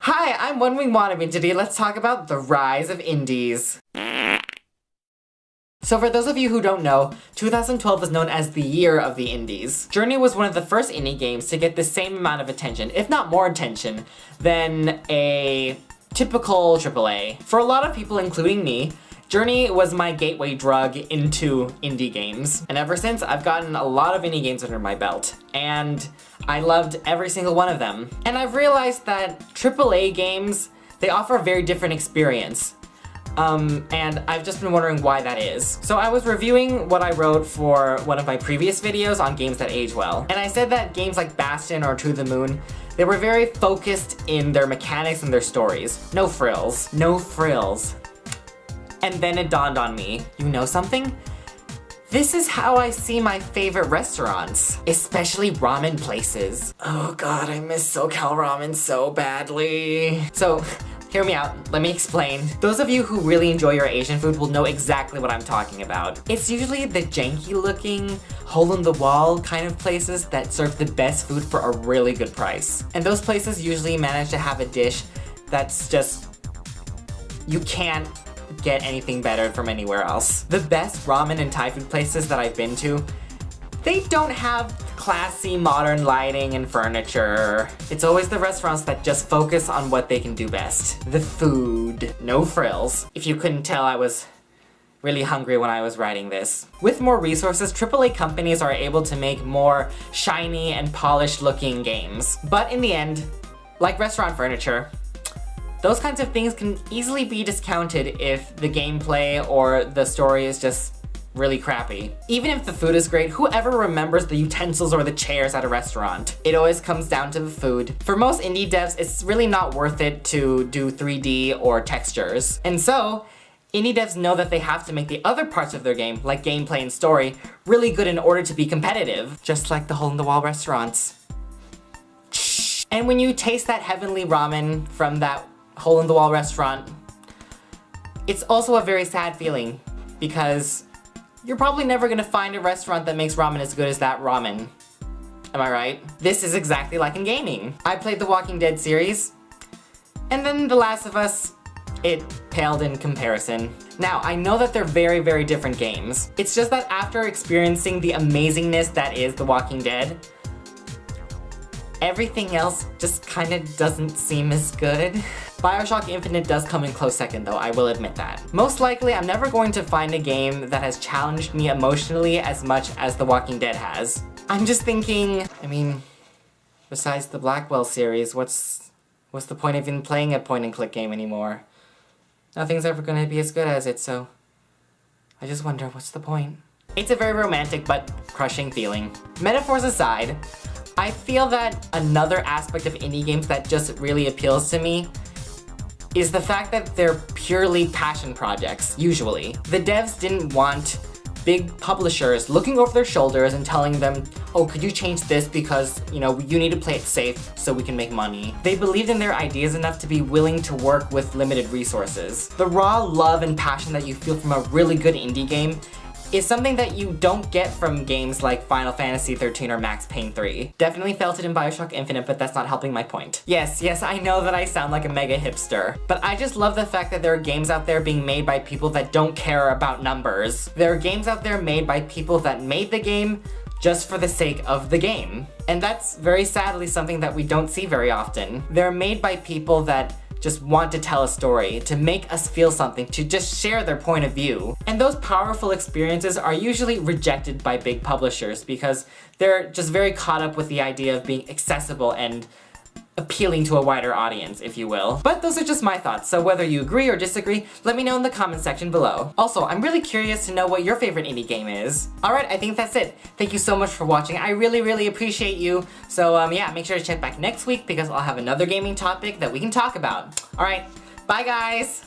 Hi, I'm One Wing Wannabe, and today let's talk about the rise of indies. So for those of you who don't know, 2012 is known as the year of the indies. Journey was one of the first indie games to get the same amount of attention, if not more attention, than a typical AAA. For a lot of people, including me, Journey was my gateway drug into indie games. And ever since, I've gotten a lot of indie games under my belt. And I loved every single one of them. And I've realized that AAA games, they offer a very different experience. And I've just been wondering why that is. So I was reviewing what I wrote for one of my previous videos on games that age well. And I said that games like Bastion or To the Moon, they were very focused in their mechanics and their stories. No frills. No frills. And then it dawned on me, you know something? This is how I see my favorite restaurants, especially ramen places. Oh god, I miss SoCal ramen so badly. So, hear me out, let me explain. Those of you who really enjoy your Asian food will know exactly what I'm talking about. It's usually the janky looking, hole-in-the-wall kind of places that serve the best food for a really good price. And those places usually manage to have a dish that's just, you can't get anything better from anywhere else. The best ramen and Thai food places that I've been to, they don't have classy modern lighting and furniture. It's always the restaurants that just focus on what they can do best. The food. No frills. If you couldn't tell, I was really hungry when I was writing this. With more resources, AAA companies are able to make more shiny and polished looking games. But in the end, like restaurant furniture, those kinds of things can easily be discounted if the gameplay or the story is just really crappy. Even if the food is great, whoever remembers the utensils or the chairs at a restaurant? It always comes down to the food. For most indie devs, it's really not worth it to do 3D or textures. And so, indie devs know that they have to make the other parts of their game, like gameplay and story, really good in order to be competitive. Just like the hole-in-the-wall restaurants. And when you taste that heavenly ramen from that hole-in-the-wall restaurant, it's also a very sad feeling, because you're probably never gonna find a restaurant that makes ramen as good as that ramen. Am I right? This is exactly like in gaming. I played the Walking Dead series, and then The Last of Us, it paled in comparison. Now, I know that they're very, very different games. It's just that after experiencing the amazingness that is The Walking Dead, everything else just kinda doesn't seem as good. BioShock Infinite does come in close second though, I will admit that. Most likely, I'm never going to find a game that has challenged me emotionally as much as The Walking Dead has. I'm just thinking, I mean, besides the Blackwell series, what's the point of even playing a point-and-click game anymore? Nothing's ever gonna be as good as it, so I just wonder, what's the point? It's a very romantic but crushing feeling. Metaphors aside, I feel that another aspect of indie games that just really appeals to me is the fact that they're purely passion projects, usually. The devs didn't want big publishers looking over their shoulders and telling them, oh, could you change this because, you know, you need to play it safe so we can make money. They believed in their ideas enough to be willing to work with limited resources. The raw love and passion that you feel from a really good indie game is something that you don't get from games like Final Fantasy XIII or Max Payne 3. Definitely felt it in BioShock Infinite, but that's not helping my point. Yes, I know that I sound like a mega hipster, but I just love the fact that there are games out there being made by people that don't care about numbers. There are games out there made by people that made the game just for the sake of the game. And that's very sadly something that we don't see very often. They're made by people that just want to tell a story, to make us feel something, to just share their point of view. And those powerful experiences are usually rejected by big publishers because they're just very caught up with the idea of being accessible and appealing to a wider audience, if you will. But those are just my thoughts, so whether you agree or disagree, let me know in the comment section below. Also, I'm really curious to know what your favorite indie game is. Alright, I think that's it. Thank you so much for watching. I really, really appreciate you. So yeah, make sure to check back next week because I'll have another gaming topic that we can talk about. Alright, bye guys!